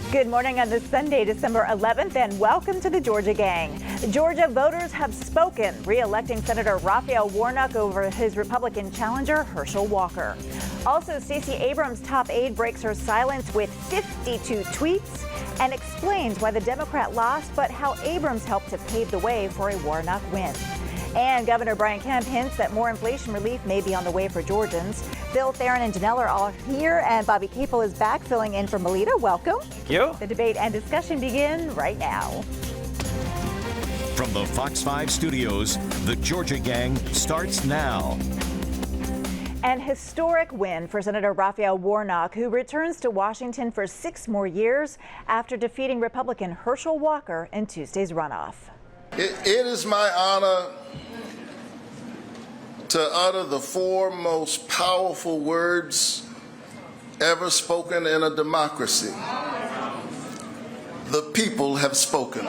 Good morning on this Sunday, December 11th, and welcome to the Georgia Gang. Georgia voters have spoken, re-electing Senator Raphael Warnock over his Republican challenger, Herschel Walker. Also, Stacey Abrams' top aide breaks her silence with 52 tweets and explains why the Democrat lost, but how Abrams helped to pave the way for a Warnock win. And Governor Brian Kemp hints that more inflation relief may be on the way for Georgians. Bill, Theron, and Janelle are all here, and Bobby Capel is back filling in for Melita. Welcome. Thank you. The debate and discussion begin right now. From the Fox 5 studios, the Georgia Gang starts now. An historic win for Senator Raphael Warnock, who returns to Washington for 6 more years after defeating Republican Herschel Walker in Tuesday's runoff. It is my honor to utter the 4 most powerful words ever spoken in a democracy. The people have spoken.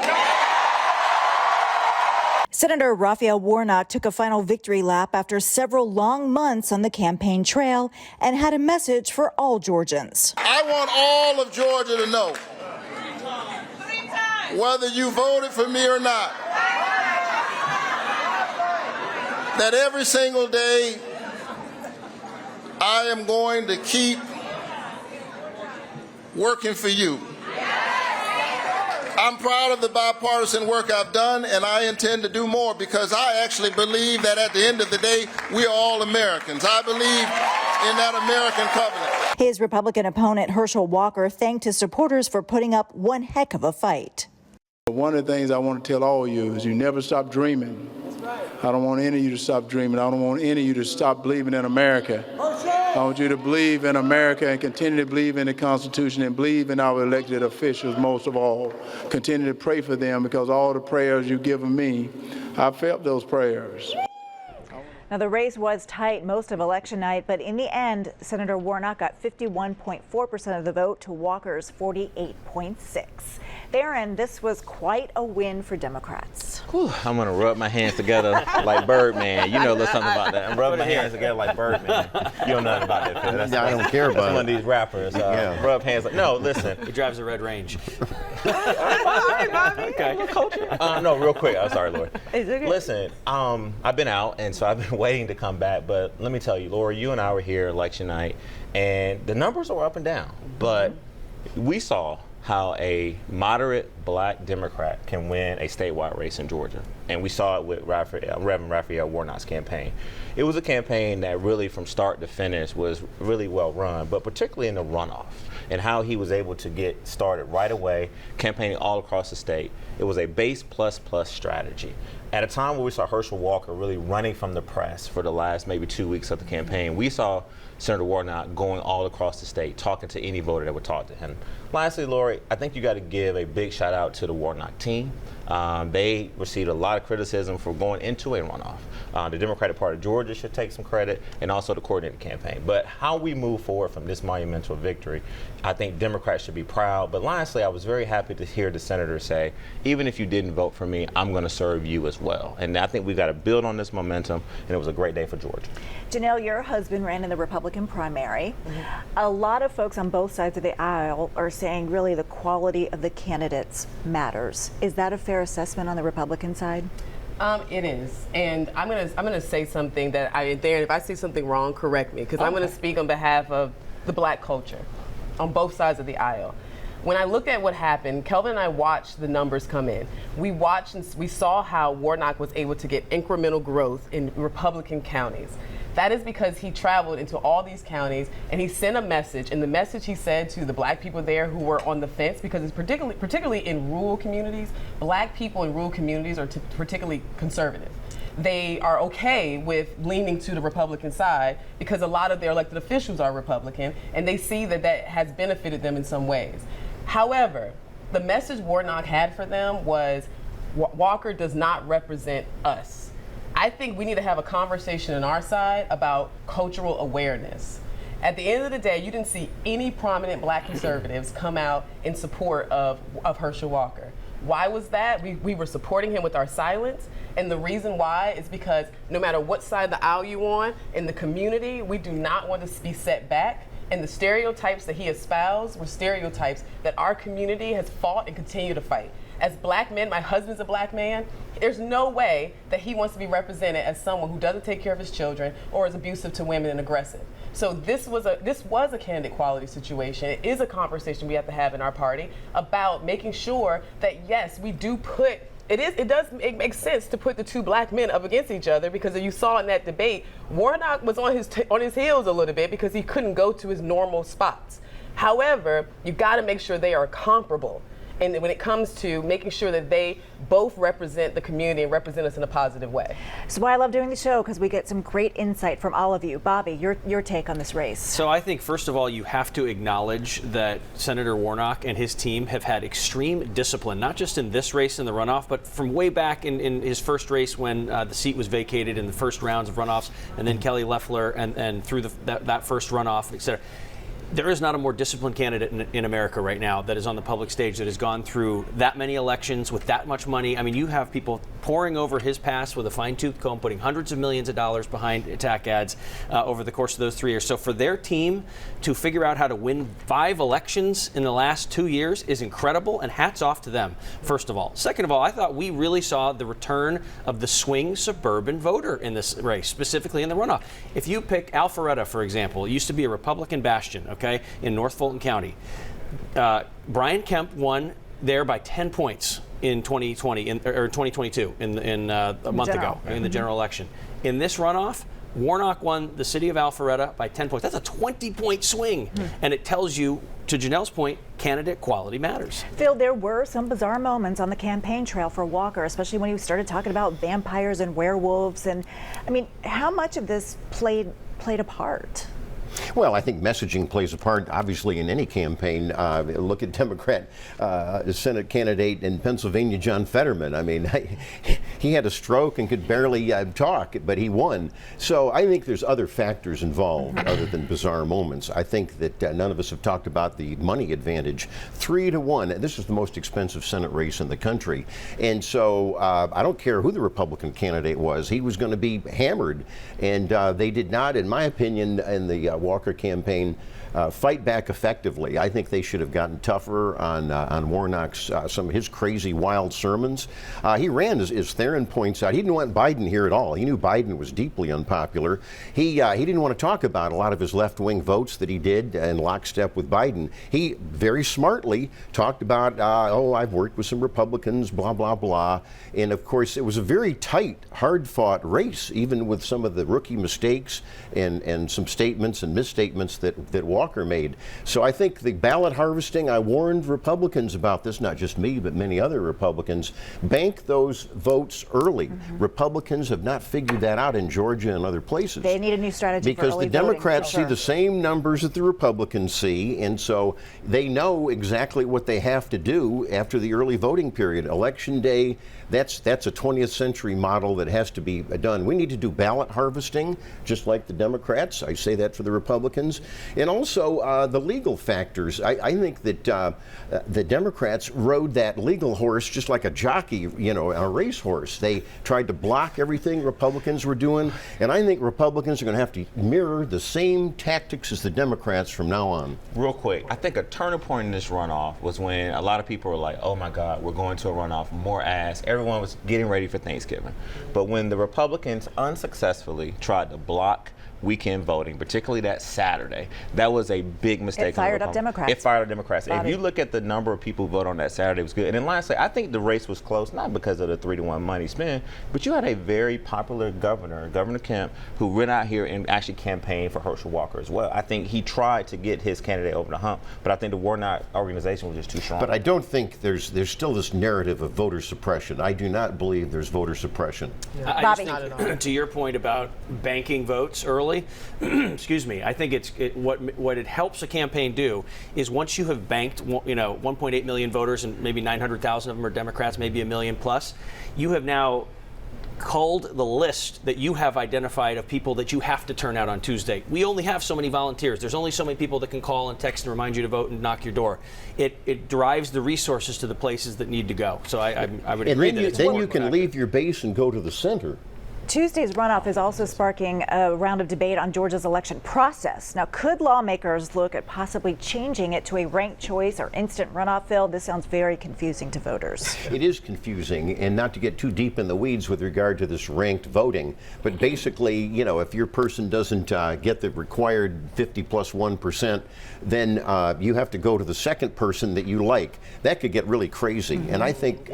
Senator Raphael Warnock took a final victory lap after several long months on the campaign trail and had a message for all Georgians. I want all of Georgia to know, whether you voted for me or not, that every single day I am going to keep working for you. I'm proud of the bipartisan work I've done, and I intend to do more because I actually believe that at the end of the day, we are all Americans. I believe in that American covenant. His Republican opponent, Herschel Walker, thanked his supporters for putting up one heck of a fight. One of the things I want to tell all of you is you never stop dreaming. I don't want any of you to stop dreaming. I don't want any of you to stop believing in America. I want you to believe in America and continue to believe in the Constitution and believe in our elected officials most of all. Continue to pray for them because all the prayers you've given me, I felt those prayers. Now, the race was tight most of election night, but in the end, Senator Warnock got 51.4% of the vote to Walker's 48.6%. Theron, this was quite a win for Democrats. Whew, I'm going to rub my hands together like Birdman. You know a little something about that. I'm rubbing my hands together like Birdman. You don't know nothing about that, Phil. That's, I don't care about that's one of these rappers. Rub hands like, no, listen. He drives a Red Range. Okay. No, real quick. I'm sorry, Lori. It's okay. Listen, I've been out, and so I've been waiting to come back. But let me tell you, Lori, you and I were here election night, and the numbers are up and down. But we saw how a moderate black Democrat can win a statewide race in Georgia. And we saw it with Reverend Raphael Warnock's campaign. It was a campaign that really from start to finish was really well run, but particularly in the runoff and how he was able to get started right away, campaigning all across the state. It was a base plus plus strategy. At a time where we saw Herschel Walker really running from the press for the last maybe 2 weeks of the campaign, we saw Senator Warnock going all across the state, talking to any voter that would talk to him. Lastly, Lori, I think you got to give a big shout out to the Warnock team. They received a lot of criticism for going into a runoff. The Democratic Party of Georgia should take some credit, and also the coordinated campaign. But how we move forward from this monumental victory, I think Democrats should be proud. But lastly, I was very happy to hear the senator say, even if you didn't vote for me, I'm going to serve you as well. And I think we've got to build on this momentum, and it was a great day for Georgia. Janelle, your husband ran in the Republican primary. A lot of folks on both sides of the aisle are saying really the quality of the candidates matters. Is that a fair assessment on the Republican side? It is, and I'm gonna say something that if I say something wrong, correct me, because I'm gonna speak on behalf of the black culture on both sides of the aisle. When I looked at what happened, Kelvin and I watched the numbers come in. We watched and we saw how Warnock was able to get incremental growth in Republican counties. That is because he traveled into all these counties and he sent a message, and the message he said to the black people there who were on the fence, because it's particularly in rural communities, black people in rural communities are particularly conservative. They are okay with leaning to the Republican side because a lot of their elected officials are Republican, and they see that that has benefited them in some ways. However, the message Warnock had for them was Walker does not represent us. I think we need to have a conversation on our side about cultural awareness. At the end of the day, you didn't see any prominent black conservatives come out in support of Herschel Walker. Why was that? We were supporting him with our silence, and the reason why is because no matter what side of the aisle you're on, in the community, we do not want to be set back And the stereotypes that he espoused were stereotypes that our community has fought and continue to fight. As black men, my husband's a black man, there's no way that he wants to be represented as someone who doesn't take care of his children or is abusive to women and aggressive. So this was a candidate quality situation. It is a conversation we have to have in our party about making sure that, yes, we do put it makes sense to put the two black men up against each other, because as you saw in that debate, Warnock was on his heels a little bit because he couldn't go to his normal spots. However, you got to make sure they are comparable. And when it comes to making sure that they both represent the community and represent us in a positive way. So why I love doing the show, because we get some great insight from all of you. Bobby, your take on this race. So I think, first of all, you have to acknowledge that Senator Warnock and his team have had extreme discipline, not just in this race in the runoff, but from way back in his first race when the seat was vacated in the first rounds of runoffs, and then Kelly Loeffler and through that first runoff, et cetera. There is not a more disciplined candidate in America right now that is on the public stage that has gone through that many elections with that much money. I mean, you have people poring over his past with a fine-tooth comb, putting hundreds of millions of dollars behind attack ads over the course of those 3 years. So for their team to figure out how to win 5 elections in the last 2 years is incredible, and hats off to them, first of all. Second of all, I thought we really saw the return of the swing suburban voter in this race, specifically in the runoff. If you pick Alpharetta, for example, it used to be a Republican bastion, okay, in North Fulton County. Brian Kemp won there by 10 points in 2020 or 2022 in a month ago in the general election. In this runoff, Warnock won the city of Alpharetta by 10 points. That's a 20-point swing, and it tells you, to Janelle's point, candidate quality matters. Phil, there were some bizarre moments on the campaign trail for Walker, especially when he started talking about vampires and werewolves. And I mean, how much of this played a part? Well, I think messaging plays a part, obviously, in any campaign. Look at Democrat Senate candidate in Pennsylvania, John Fetterman. I mean, he had a stroke and could barely talk, but he won. So I think there's other factors involved other than bizarre moments. I think that none of us have talked about the money advantage. 3-1. This is the most expensive Senate race in the country. And so I don't care who the Republican candidate was. He was going to be hammered. And they did not, in my opinion, in the Walker campaign, fight back effectively. I think they should have gotten tougher on Warnock's some of his crazy, wild sermons. He ran, as Theron points out, he didn't want Biden here at all. He knew Biden was deeply unpopular. He didn't want to talk about a lot of his left-wing votes that he did in lockstep with Biden. He very smartly talked about, I've worked with some Republicans, blah, blah, blah. And of course, it was a very tight, hard-fought race, even with some of the rookie mistakes and some statements and misstatements that Walker made. So I think the ballot harvesting, I warned Republicans about this, not just me, but many other Republicans. Bank those votes early. Republicans have not figured that out in Georgia and other places. They need a new strategy because for early the Democrats voting, see the same numbers that the Republicans see, and so they know exactly what they have to do after the early voting period. Election day, that's a 20th century model that has to be done. We need to do ballot harvesting, just like the Democrats. I say that for the Republicans. And also the legal factors. I think that the Democrats rode that legal horse just like a jockey, on a racehorse. They tried to block everything Republicans were doing, and I think Republicans are going to have to mirror the same tactics as the Democrats from now on. Real quick, I think a turning point in this runoff was when a lot of people were like, oh my God, we're going to a runoff, more ass. Everyone was getting ready for Thanksgiving. But when the Republicans unsuccessfully tried to block weekend voting, particularly that Saturday, that was a big mistake. It fired up Democrats. It fired up Democrats. Bobby. If you look at the number of people who voted on that Saturday, it was good. And then lastly, I think the race was close, not because of the 3-1 money spent, but you had a very popular governor, Governor Kemp, who went out here and actually campaigned for Herschel Walker as well. I think he tried to get his candidate over the hump, but I think the Warnock organization was just too strong. But I don't think there's still this narrative of voter suppression. I do not believe there's voter suppression. Yeah. I just think, to your point about banking votes early, excuse me, I think what it helps a campaign do is once you have banked 1.8 million voters and maybe 900,000 of them are Democrats, maybe 1 million plus, you have now culled the list that you have identified of people that you have to turn out on Tuesday. We only have so many volunteers. There's only so many people that can call and text and remind you to vote and knock your door. It drives the resources to the places that need to go. So I would agree that it's then you can leave your base and go to the center. Tuesday's runoff is also sparking a round of debate on Georgia's election process. Now, could lawmakers look at possibly changing it to a ranked choice or instant runoff? Phil, this sounds very confusing to voters. It is confusing, and not to get too deep in the weeds with regard to this ranked voting, but basically, you know, if your person doesn't get the required 50+1%, then you have to go to the second person that you like. That could get really crazy. And I think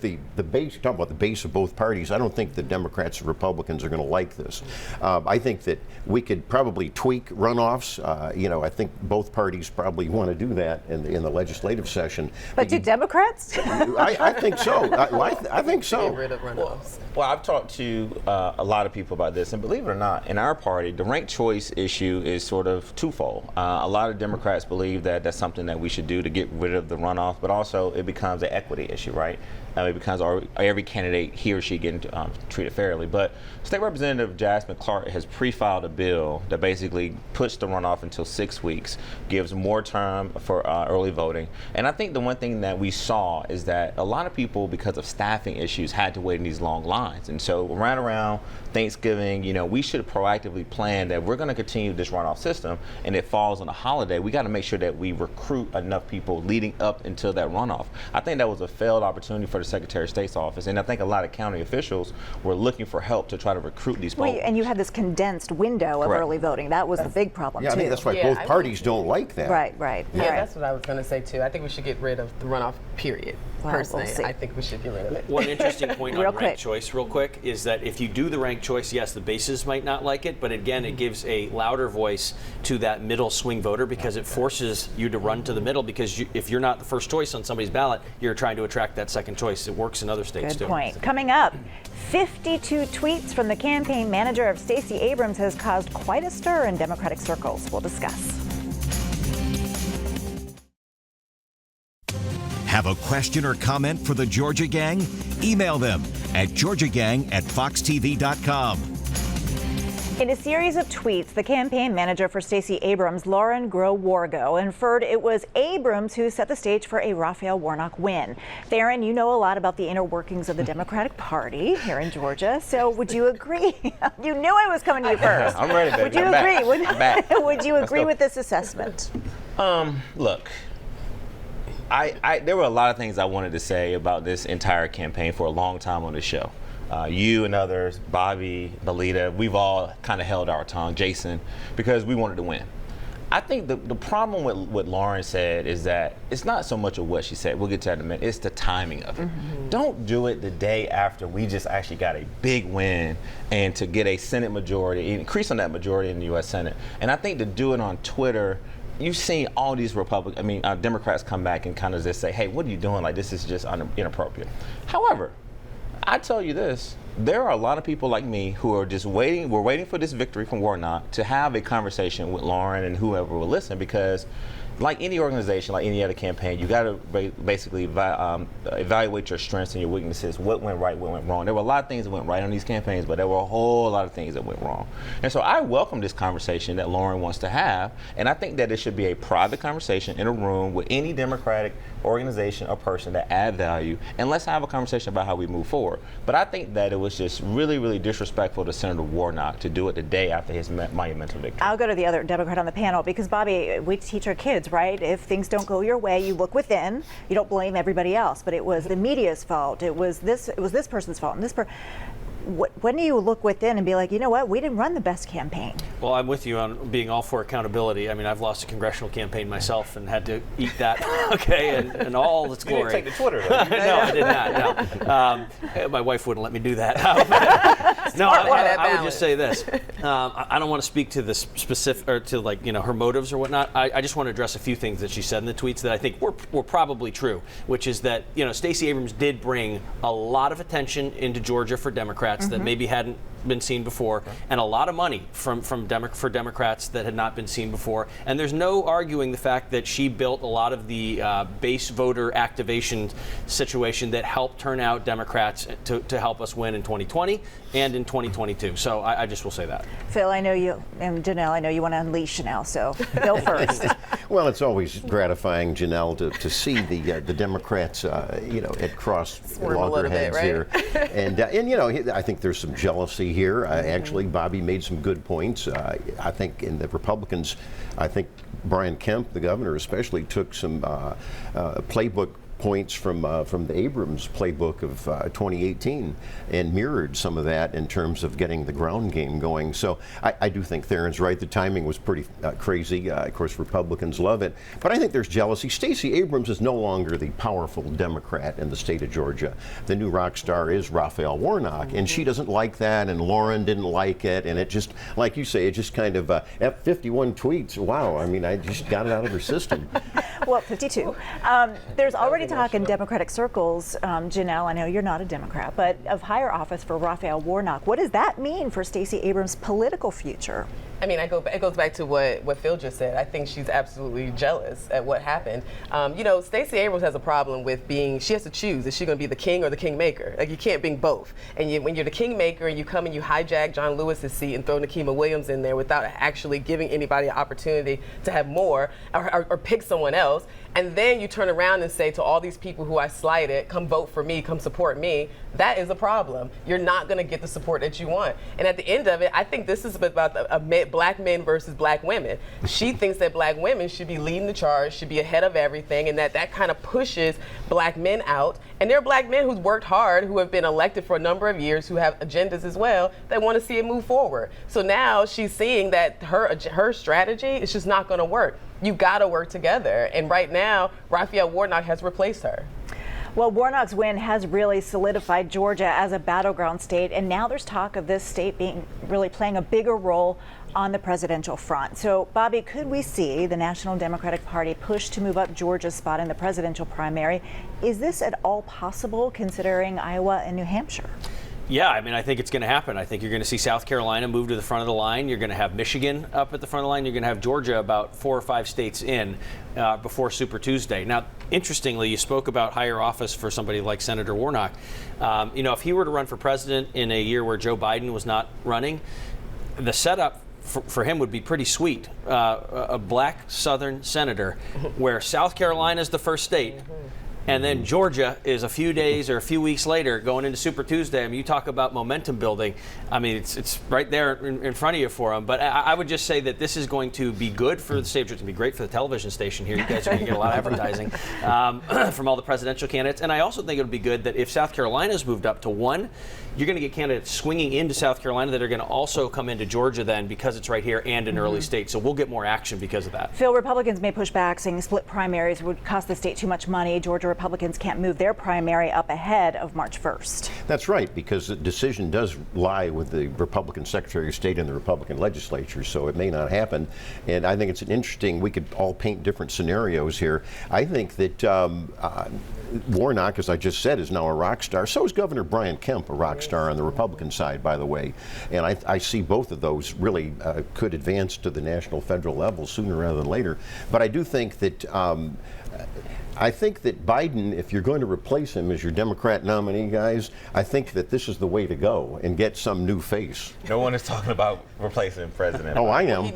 the base, talking about the base of both parties, I don't think the Democrats and Republicans are going to like this. I think that we could probably tweak runoffs. You know, I think both parties probably want to do that in the legislative session. But do Democrats? I think so. I think so. Get rid of runoffs. Well, I've talked to a lot of people about this, and believe it or not, in our party, the ranked choice issue is sort of twofold. A lot of Democrats believe that that's something that we should do to get rid of the runoff, but also it becomes an equity issue, right? It becomes every candidate, he or she, getting treated fairly. But State Representative Jasmine Clark has pre-filed a bill that basically puts the runoff until 6 weeks, gives more time for early voting. And I think the one thing that we saw is that a lot of people, because of staffing issues, had to wait in these long lines. And so right around Thanksgiving, you know, we should proactively plan that we're going to continue this runoff system, and it falls on a holiday. We got to make sure that we recruit enough people leading up until that runoff. I think that was a failed opportunity for the Secretary of State's office, and I think a lot of county officials were looking for help to try to recruit these voters. And you had this condensed window of early voting. That was the big problem, Yeah, too. I think that's why both parties don't like that. Right. Yeah, that's what I was going to say, too. I think we should get rid of the runoff, period. Well, Personally, we'll see. I think we should get rid of it. One interesting point Real on quick. ranked choice, real quick, is that if you do the ranked choice, yes, the bases might not like it, but again, it gives a louder voice to that middle swing voter because it forces you to run to the middle, because if you're not the first choice on somebody's ballot, you're trying to attract that second choice. It works in other states, Good too. point. Coming up, 52 tweets from the campaign manager of Stacey Abrams has caused quite a stir in Democratic circles. We'll discuss. Have a question or comment for the Georgia Gang? Email them at georgiagang@foxtv.com. In a series of tweets, the campaign manager for Stacey Abrams, Lauren Groh-Wargo, inferred it was Abrams who set the stage for a Raphael Warnock win. Theron, you know a lot about the inner workings of the Democratic Party here in Georgia, so would you agree? You knew I was coming to you first. I'm ready, baby. Would you I'm agree? back. Would you agree with this assessment? Look, there were a lot of things I wanted to say about this entire campaign for a long time on the show. You and others, Bobby, Belita, we've all kind of held our tongue, Jason, because we wanted to win. I think the problem with what Lauren said is that it's not so much of what she said, we'll get to that in a minute, it's the timing of it. Don't do it the day after we just actually got a big win and to get a Senate majority, increase on that majority in the U.S. Senate. And I think to do it on Twitter, you've seen all these Democrats come back and kind of just say, hey, what are you doing? Like, this is just inappropriate. However, I tell you this, there are a lot of people like me who are just waiting. We're waiting for this victory from Warnock to have a conversation with Lauren and whoever will listen, because like any organization, like any other campaign, you got to basically evaluate your strengths and your weaknesses, what went right, what went wrong. There were a lot of things that went right on these campaigns, but there were a whole lot of things that went wrong. And so I welcome this conversation that Lauren wants to have, and I think that it should be a private conversation in a room with any Democratic organization or person that add value, and let's have a conversation about how we move forward. But I think that it was just really, really disrespectful to Senator Warnock to do it the day after his monumental victory. I'll go to the other Democrat on the panel because, Bobby, we teach our kids, right? If things don't go your way, you look within. You don't blame everybody else. But it was the media's fault. It was this person's fault. And when do you look within and be like, you know what, we didn't run the best campaign? Well, I'm with you on being all for accountability. I mean, I've lost a congressional campaign myself and had to eat that, okay, and all its glory. You didn't take the Twitter, though. No, I did not, no. My wife wouldn't let me do that. No, I would just say this. I don't want to speak to the specific, or to her motives or whatnot. I just want to address a few things that she said in the tweets that I think were probably true, which is that, Stacey Abrams did bring a lot of attention into Georgia for Democrats that maybe hadn't been seen before, and a lot of money for Democrats that had not been seen before. And there's no arguing the fact that she built a lot of the base voter activation situation that helped turn out Democrats to help us win in 2020 and in 2022. So I just will say that. Phil, I know you, and Janelle, I know you want to unleash Janelle, so go first. Well, it's always gratifying, Janelle, to see the Democrats, at cross loggerheads here, and I think there's some jealousy here. Actually, Bobby made some good points. I think in the Republicans, I think Brian Kemp, the governor especially, took some playbook points from the Abrams playbook of 2018 and mirrored some of that in terms of getting the ground game going. So I do think Theron's right. The timing was pretty crazy. Of course, Republicans love it. But I think there's jealousy. Stacey Abrams is no longer the powerful Democrat in the state of Georgia. The new rock star is Raphael Warnock, and she doesn't like that, and Lauren didn't like it, and it just, like you say, it just kind of, 51 tweets. Wow, I mean, I just got it out of her system. Well, 52. There's already talk in Democratic circles, Janelle, I know you're not a Democrat, but of higher office for Raphael Warnock. What does that mean for Stacey Abrams' political future? I mean, it goes back to what Phil just said. I think she's absolutely jealous at what happened. You know, Stacey Abrams has a problem with she has to choose. Is she going to be the king or the kingmaker? Like, you can't be both. And when you're the kingmaker and you come and you hijack John Lewis's seat and throw Nikema Williams in there without actually giving anybody an opportunity to have more or pick someone else, and then you turn around and say to all these people who I slighted, come vote for me, come support me, that is a problem. You're not going to get the support that you want. And at the end of it, I think this is about black men versus black women. She thinks that black women should be leading the charge, should be ahead of everything, and that kind of pushes black men out. And there are black men who's worked hard, who have been elected for a number of years, who have agendas as well, that want to see it move forward. So now she's seeing that her strategy is just not going to work. You got to work together. And right now, Raphael Warnock has replaced her. Well, Warnock's win has really solidified Georgia as a battleground state, and now there's talk of this state really playing a bigger role on the presidential front. So, Bobby, could we see the National Democratic Party push to move up Georgia's spot in the presidential primary? Is this at all possible, considering Iowa and New Hampshire? Yeah, I mean, I think it's going to happen. I think you're going to see South Carolina move to the front of the line. You're going to have Michigan up at the front of the line. You're going to have Georgia about 4 or 5 states in before Super Tuesday. Now, interestingly, you spoke about higher office for somebody like Senator Warnock. You know, if he were to run for president in a year where Joe Biden was not running, the setup for him would be pretty sweet. A black Southern senator where South Carolina is the first state. And then Georgia is a few days or a few weeks later going into Super Tuesday. I mean, you talk about momentum building. I mean, it's right there in front of you for them. But I would just say that this is going to be good for the state. It's going to be great for the television station here. You guys are going to get a lot of advertising from all the presidential candidates. And I also think it would be good that if South Carolina's moved up to 1, you're going to get candidates swinging into South Carolina that are going to also come into Georgia then because it's right here and an early state. So we'll get more action because of that. Phil, Republicans may push back, saying split primaries would cost the state too much money. Georgia Republicans can't move their primary up ahead of March 1st. That's right, because the decision does lie with the Republican Secretary of State and the Republican legislature, so it may not happen. And I think it's an interesting, we could all paint different scenarios here. I think that Warnock, as I just said, is now a rock star. So is Governor Brian Kemp, a rock star on the Republican side, by the way. And I see both of those really could advance to the national federal level sooner rather than later. But I do think that I think that Biden, if you're going to replace him as your Democrat nominee, guys, I think that this is the way to go and get some new face. No one is talking about replacing president. Oh, I am.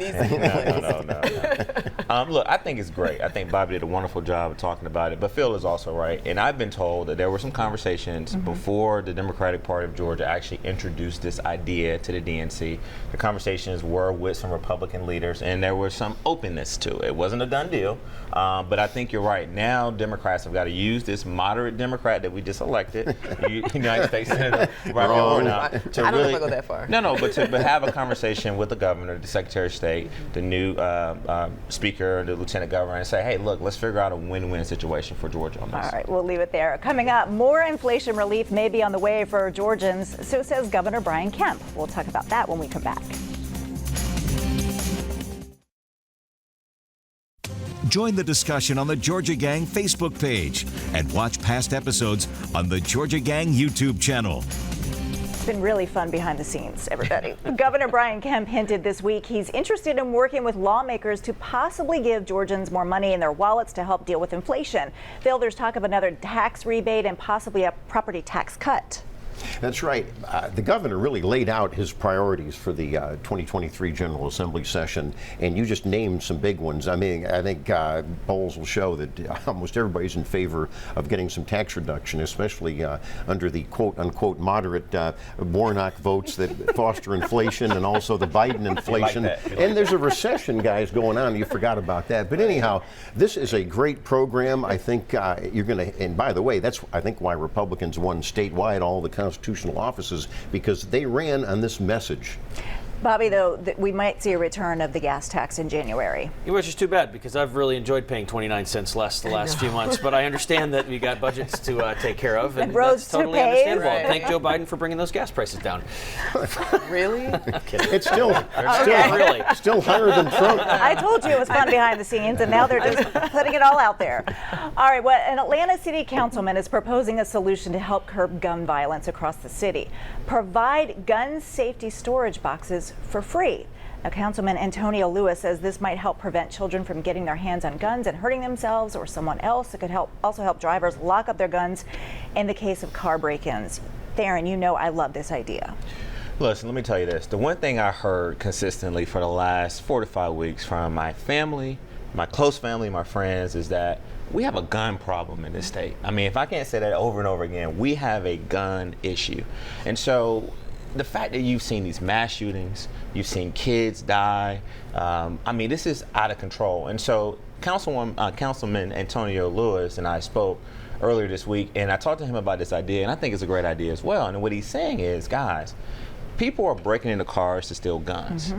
No. Look, I think it's great. I think Bobby did a wonderful job of talking about it. But Phil is also right. And I've been told that there were some conversations before the Democratic Party of Georgia actually introduced this idea to the DNC. The conversations were with some Republican leaders, and there was some openness to it. It wasn't a done deal. But I think you're right. Now Democrats have got to use this moderate Democrat that we just elected, United States Senator Raphael Warnock, to I don't know if I go that far. But to have a conversation with the governor, the Secretary of State, the new Speaker, the Lieutenant Governor, and say, hey, look, let's figure out a win-win situation for Georgia on this. All right, we'll leave it there. Coming up, more inflation relief may be on the way for Georgians, so says Governor Brian Kemp. We'll talk about that when we come back. Join the discussion on the Georgia Gang Facebook page and watch past episodes on the Georgia Gang YouTube channel. It's been really fun behind the scenes, everybody. Governor Brian Kemp hinted this week he's interested in working with lawmakers to possibly give Georgians more money in their wallets to help deal with inflation. Phil, there's talk of another tax rebate and possibly a property tax cut. That's right. The governor really laid out his priorities for the 2023 General Assembly session, and you just named some big ones. I mean, I think polls will show that almost everybody's in favor of getting some tax reduction, especially under the quote-unquote moderate Warnock votes that foster inflation, and also the Biden inflation. And there's a recession, guys, going on. You forgot about that. But anyhow, this is a great program. I think you're going to, and by the way, that's, I think, why Republicans won statewide all the constitutional offices, because they ran on this message. Bobby, though, we might see a return of the gas tax in January. Which is too bad, because I've really enjoyed paying 29 cents less the last few months. But I understand that we got budgets to take care of, and that's totally understandable. Right. Thank Joe Biden for bringing those gas prices down. Really? I'm kidding. It's still Really. still higher than Trump. I told you it was fun behind the scenes, and now they're just putting it all out there. All right, well, an Atlanta city councilman is proposing a solution to help curb gun violence across the city. Provide gun safety storage boxes for free. Now, Councilman Antonio Lewis says this might help prevent children from getting their hands on guns and hurting themselves or someone else. It could also help drivers lock up their guns in the case of car break-ins. Theron, you know I love this idea. Listen, let me tell you this. The one thing I heard consistently for the last 4 to 5 weeks from my family, my close family, my friends, is that we have a gun problem in this state. I mean, if I can't say that over and over again, we have a gun issue. And so the fact that you've seen these mass shootings, you've seen kids die, I mean, this is out of control. And so Councilman Antonio Lewis and I spoke earlier this week, and I talked to him about this idea, and I think it's a great idea as well. And what he's saying is, guys, people are breaking into cars to steal guns.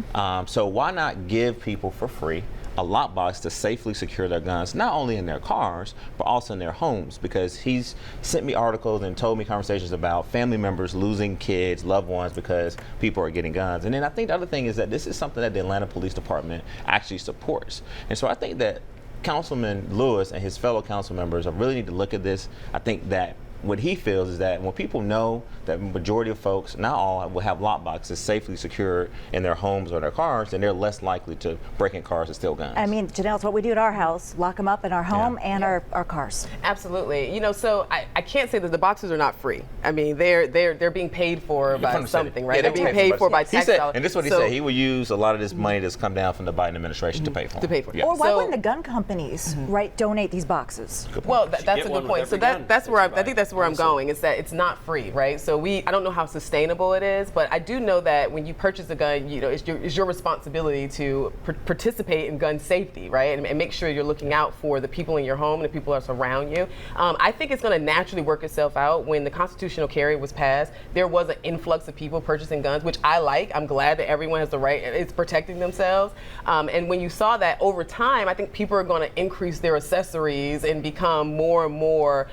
So why not give people for free a lockbox to safely secure their guns, not only in their cars, but also in their homes? Because he's sent me articles and told me conversations about family members losing kids, loved ones, because people are getting guns. And then I think the other thing is that this is something that the Atlanta Police Department actually supports. And so I think that Councilman Lewis and his fellow council members really need to look at this. I think that what he feels is that when people know that majority of folks, not all, will have lockboxes safely secured in their homes or their cars, then they're less likely to break in cars and steal guns. I mean, Janelle, it's what we do at our house, lock them up in our home and our cars. Absolutely. You know, so I can't say that the boxes are not free. I mean, they're being paid for by something, right? Yeah, they're being paid for by tax dollars. And this is what he said. He will use a lot of this money that's come down from the Biden administration to pay for it. Or why wouldn't the gun companies donate these boxes? Well, that's a good point. So that's where I think that's where I'm going, is that it's not free, right? So I don't know how sustainable it is, but I do know that when you purchase a gun, you know, it's your responsibility to participate in gun safety, right? And make sure you're looking out for the people in your home and the people that around you. I think it's going to naturally work itself out. When the constitutional carry was passed, there was an influx of people purchasing guns, which I like. I'm glad that everyone has the right, it's protecting themselves. And when you saw that over time, I think people are going to increase their accessories and become more and more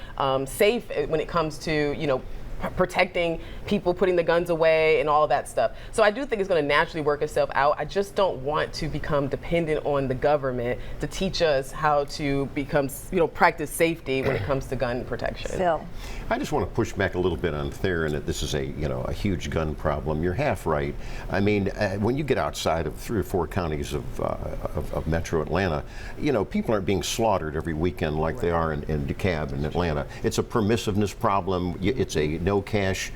safe when it comes to, you know, protecting people, putting the guns away and all of that stuff. So I do think it's going to naturally work itself out. I just don't want to become dependent on the government to teach us how to become, you know, practice safety when it comes to gun protection. Phil. I just want to push back a little bit on Theron that this is a huge gun problem. You're half right. I mean, when you get outside of 3 or 4 counties of Metro Atlanta, you know, people aren't being slaughtered every weekend like they are in DeKalb and Atlanta. It's a permissiveness problem. It's a no cash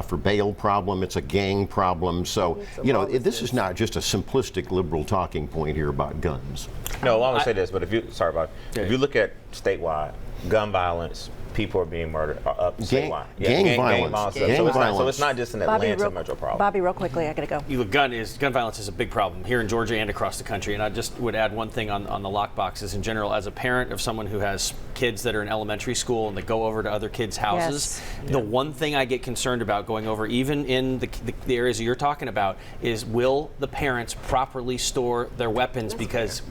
for bail problem. It's a gang problem. So, you know, this is not just a simplistic liberal talking point here about guns. No, I want to say this, but if you look at statewide, gun violence, people are being murdered statewide. Gang violence. So it's not just an Atlanta metro problem. Bobby, real quickly, I gotta go. Gun violence is a big problem here in Georgia and across the country. And I just would add one thing on the lock boxes in general. As a parent of someone who has kids that are in elementary school and that go over to other kids' houses, the one thing I get concerned about going over, even in the areas that you're talking about, is will the parents properly store their weapons? Because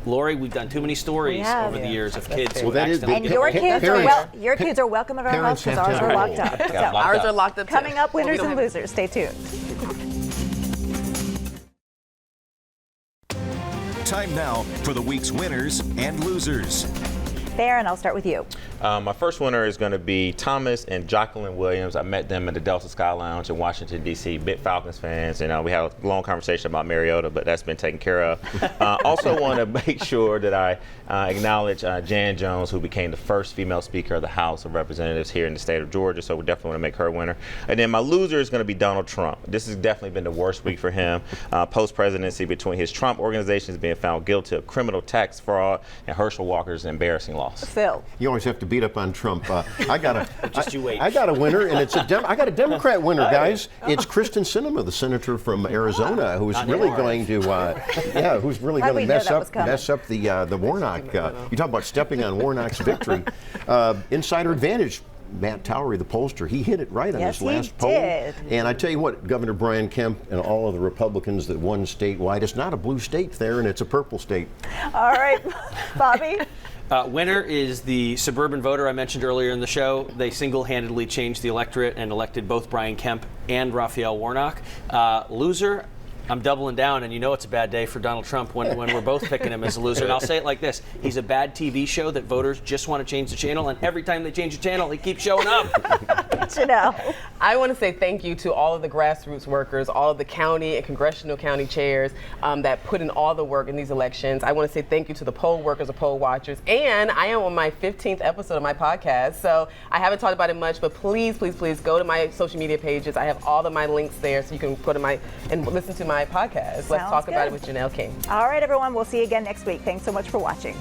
Lori, we've done too many stories over the years of kids who accidentally. And your kids are welcome at our house because ours are locked up. So ours are locked up. Coming up, winners and losers. Stay tuned. Time now for the week's winners and losers. Theron, I'll start with you. My first winner is going to be Thomas and Jacqueline Williams. I met them at the Delta Sky Lounge in Washington, D.C. Big Falcons fans. And we had a long conversation about Mariota, but that's been taken care of. Also want to make sure that I acknowledge Jan Jones, who became the first female Speaker of the House of Representatives here in the state of Georgia. So we definitely want to make her a winner. And then my loser is going to be Donald Trump. This has definitely been the worst week for him post-presidency, between his Trump organizations being found guilty of criminal tax fraud and Herschel Walker's embarrassing loss. Phil. You always have to beat up on Trump. I got you wait. I got a winner, and I got a Democrat winner, guys. It's Kristen Sinema, the senator from Arizona, who's really going to, who's really going to mess up the Warnock. You talk about stepping on Warnock's victory. Insider advantage. Matt Towery, the pollster, he hit it right on his last poll. And I tell you what, Governor Brian Kemp and all of the Republicans that won statewide, it's not a blue state there, and it's a purple state. All right, Bobby. Winner is the suburban voter I mentioned earlier in the show. They single-handedly changed the electorate and elected both Brian Kemp and Raphael Warnock. Loser, I'm doubling down, and you know it's a bad day for Donald Trump when we're both picking him as a loser. And I'll say it like this. He's a bad TV show that voters just want to change the channel, and every time they change the channel, he keeps showing up. Janelle. I want to say thank you to all of the grassroots workers, all of the county and congressional county chairs that put in all the work in these elections. I want to say thank you to the poll workers, the poll watchers, and I am on my 15th episode of my podcast, so I haven't talked about it much, but please, please, please go to my social media pages. I have all of my links there, so you can go to and listen to my podcast. Let's talk about it with Janelle King. All right, everyone. We'll see you again next week. Thanks so much for watching.